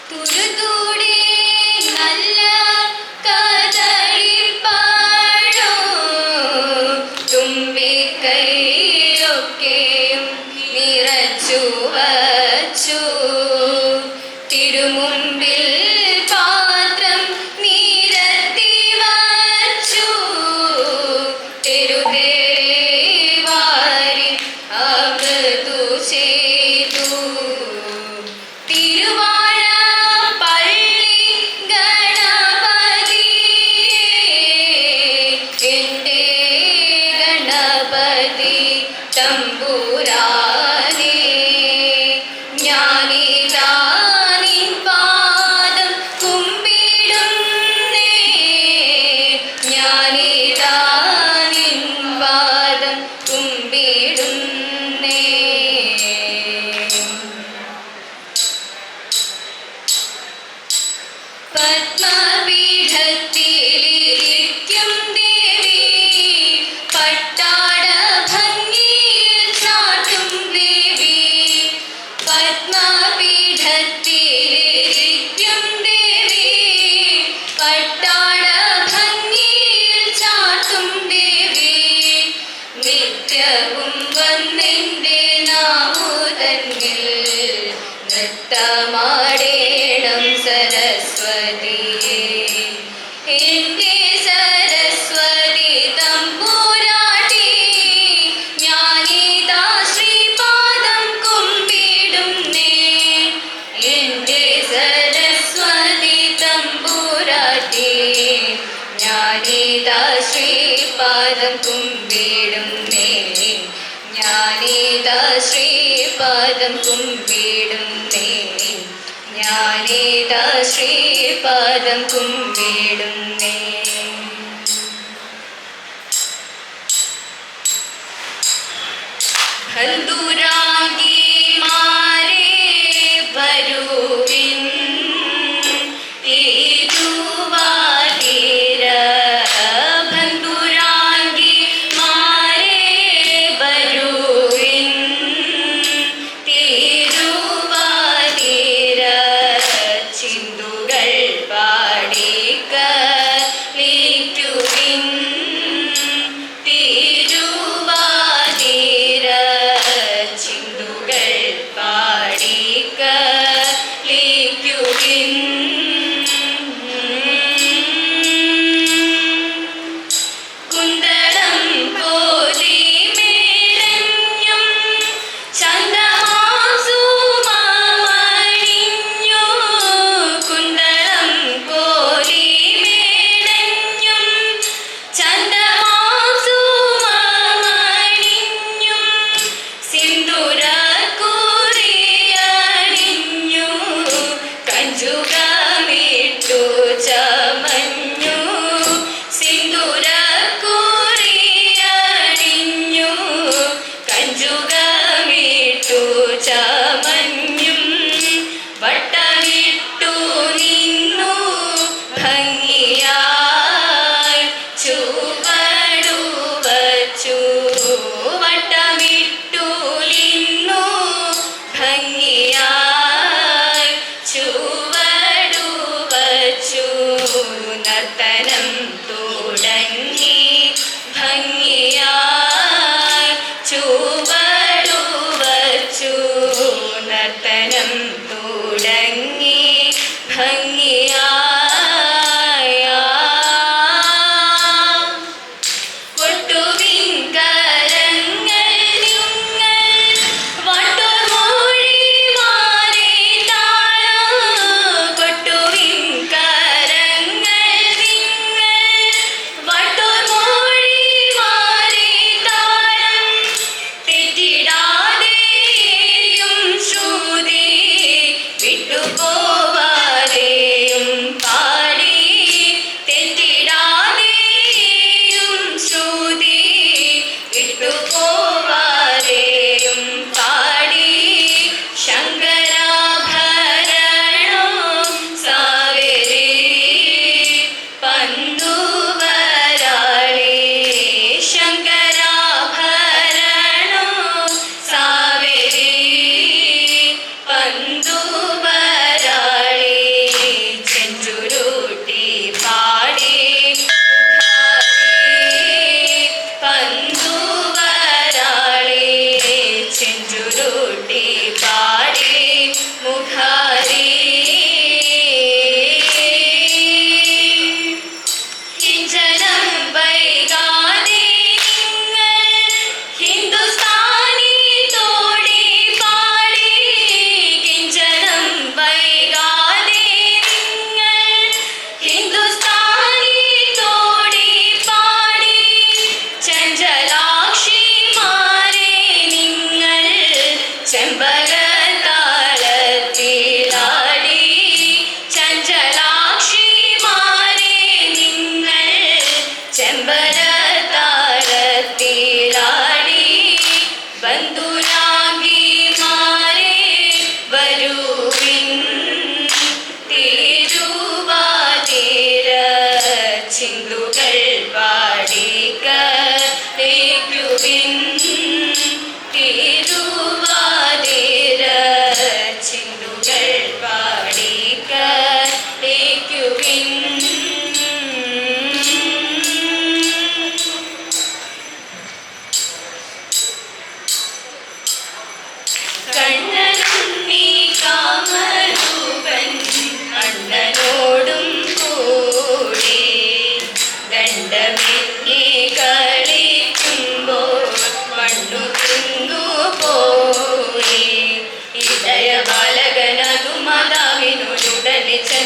തുരുതൂടെ നല്ല കദളിപ്പഴോ തുമ്പിക്കൈയൊക്കെയും നിറച്ചു വച്ചു തിരുമുമ്പിൽ പാത്രം നിരത്തി വച്ചു തെരുതേരെ വാരി അകത്തു ചെയ്തു തിരുവാഴ പള്ളി ഗണപതിയേ എൻ്റെ ഗണപതി തമ്പുരാനേ ഞാനിതാ നിൻ പാദം കുമ്പിടുന്നേ ഞാനിതാ നിൻ പാദം കുമ്പിടുന്നേ പത്മപീഠത്തിലിരിക്കും ദേവി പട്ടാട ഭംഗിയിൽ ചാട്ടും ദേവി പത്മപീഠത്തിലിരിക്കും ദേവി പട്ടാട ഭംഗിയിൽ ചാട്ടും ദേവി നിത്യവും വന്നെൻ്റെ നാവുതന്നിൽ നൃത്തമാടേണം സരസ്വതിയേ എൻ്റെ സരസ്വതി തമ്പുരാട്ടി ഞാനിതാ ശ്രീപാദം കുമ്പിടുന്നേ എൻ്റെ സരസ്വതി തമ്പുരാട്ടി ഞാനിതാ ശ്രീപാദം കുമ്പിടുന്നേ ഞാനിതാ ശ്രീപാദം കുമ്പിടുന്നേ ഞാനിതാ ശ്രീപാദം കുമ്പിടുന്നേ ബന്ധുരാംഗിമാരേ വരുവിൻ തിരുവാതിര ബന്ധുരാംഗിമാരേ വരുവിൻ തിരുവാതിര ചിന്തുകൾ പാടിക്കളിക്കുവിൻ തിരുവാതിര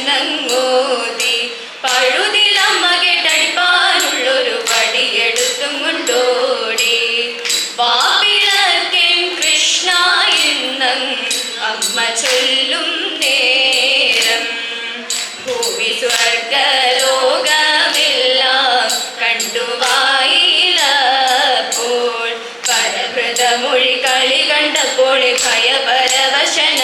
ചെന്നങ്ങോതി പഴുതിലമ്മ കെട്ടടിപ്പാനുള്ളൊരു പടിയെടുത്തും കൊണ്ടോടി വാപ്പിളക്കൻ കൃഷ്ണ എന്നും അമ്മ ചൊല്ലും നേരം ഭൂവി സ്വർഗലോകമെല്ലാം കണ്ടുവായിലപ്പോൾ പരഭൃതമൊഴി കളി കണ്ടപ്പോൾ ഭയപരവശനായി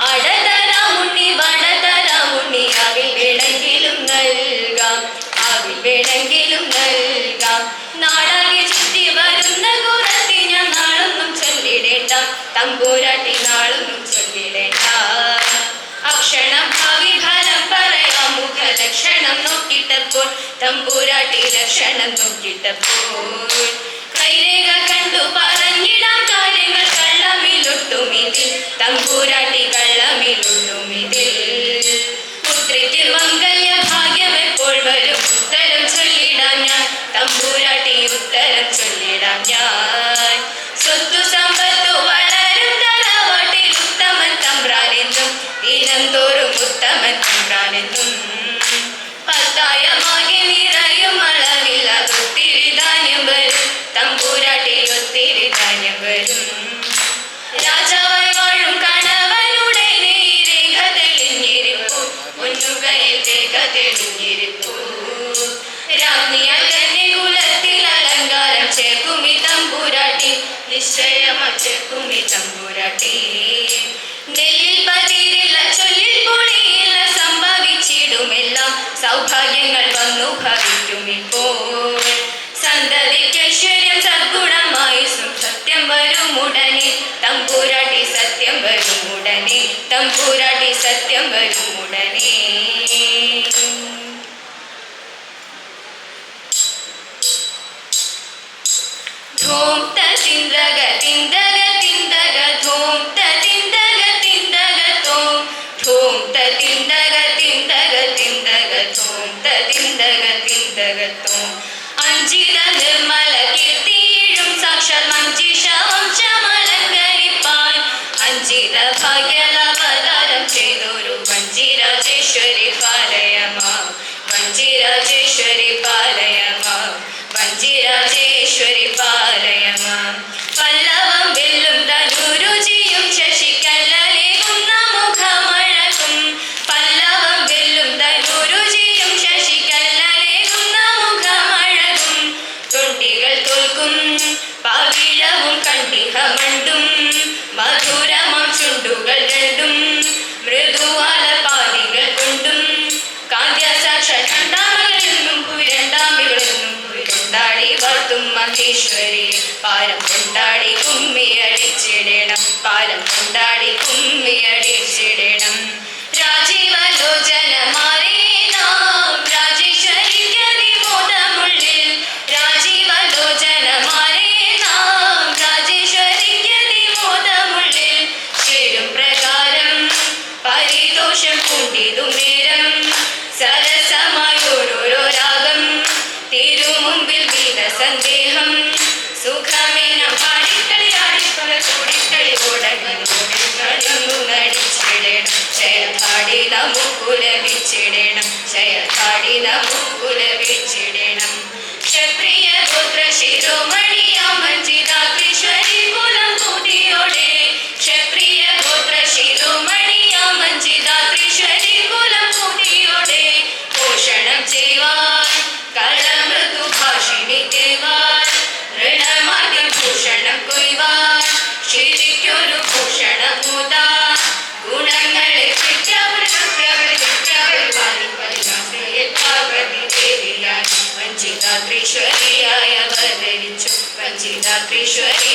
അടതരാമുണ്ണി വടതരാമുണ്ണി അവിൽ വേണമെങ്കിലും നൽകാം അവിൽ വേണമെങ്കിലും നൽകാം നാടാകെ ചുറ്റി വരുന്ന കുറത്തി ഞാൻ നാളൊന്നും ചൊല്ലിടേണ്ട തമ്പൂരാട്ടി നാളൊന്നും ചൊല്ലിടേണ്ട അക്ഷണം ഭാവി ഫലം പറയാം മുഖലക്ഷണം നോക്കിട്ടപ്പോൾ തമ്പൂരാട്ടി ലക്ഷണം നോക്കിട്ടപ്പോൾ കൈരേഖ കണ്ടു പറഞ്ഞിടാം കാര്യങ്ങൾ കള്ളമിലൊട്ടുമിതിൽ തമ്പൂരാട്ടി കള്ളമിലൊട്ടുമിതിൽ പുത്രിക്ക് മംഗല്യ ഭാഗ്യം എപ്പോൾ വരും ഉത്തരം ചൊല്ലിടാം ഞാൻ തമ്പൂരാട്ടി ഉത്തരം ചൊല്ലിടാം ഞാൻ സ്വത്തു സമ്പത്തു വളരും തറവാട്ടിൽ ഉത്തമൻ തമ്പ്രാനെന്നും ദിനം തോറും ഉത്തമൻ തമ്പ്രാനെന്നും പത്തായമാകെ നിറയും അളവില്ലാതെ ഒത്തിരി ധാന്യം വരും തമ്പൂരാട്ടി ഒത്തിരി ധാന്യം വരും രാജാവായി വാഴും കണവനുടെ രേഖ തെളിഞ്ഞിരിപ്പു പൊന്നുകയിൽ രേഖ തെളിഞ്ഞിരിപ്പു രാജ്ഞിയാൽ തന്നെ കുലത്തിൽ അലങ്കാരം ചേർക്കുമി തമ്പൂരാട്ടി നിശ്ചയമായി ചേർക്കുമി തമ്പൂരാട്ടി നെല്ലിൽ പതിരില്ല ചൊല്ലിൽ പൊടിയില്ല സംഭവിച്ചിടുമെല്ലാം സൗഭാഗ്യങ്ങൾ വന്നു ഭവിക്കുമിപ്പോൾ സന്തതിക്ക് ഐശ്വര്യം സദ്ഗുണമായി സത്യം വരും ഉടനെ തമ്പൂരാട്ടി സത്യം വരും ഉടനെ തമ്പൂരാട്ടി സത്യം വരും ഉടനെ ധൂം തിന്ദഗ തിന്ദഗ തിന്ദഗ ധൂം തിന്ദഗ തിന്ദഗ തോം ധൂം തിന്ദഗ തിന്ദഗ തിന്ദഗ ധൂം തിന്ദഗ തിന്ദഗ തോം അഞ്ചിത നിർമ്മല കീർത്തിയിടും സാക്ഷാൽ മഞ്ചീഷ വംശമലങ്കരിപ്പാൻ അഞ്ചിത ഭാഗ്യലവതാരം ചെയ്തൊരു വഞ്ചിരാജേശ്വരി ചെയ്തു നേരം സരസമായോരോരോ രാഗം തിരുമുമ്പിൽ വിധ സന്ദേഹം സുഖമേനം പാടിക്കളിയാടിപ്പുറ കൂടിക്കളി ഓടൊന്നു നടിച്ചിടണം ശയത്താടി നമുക്കുലവിച്ചിടണം ശയത്താടി നമുക്കുലവിച്ചിടണം ക്ഷത്രിയ ഗോത്ര ശിരോമണിയാം മഞ്ജിതാത്രീശ്വരി കുലം കൂതിയോടെ ക്ഷത്രിയ ഗോത്ര ശിരോമണിയാം മഞ്ജിതാത്രീശ്വരി കുലം കൂതിയോടെ പോഷണം ചെയ്യുവാൻ കളമൃദു ഭാഷിണി ദേവാൻ ഋണമാദ്യം ഭൂഷണം കൊയ്വാൻ ശിരിക്കൊരു ഭൂഷണമൂതാ ഗുണങ്ങളെ പാർവതി ദേവിയായി വഞ്ചിതാത്രീശ്വരിയായി അവതരിച്ചു വഞ്ചിതാത്രീശ്വരി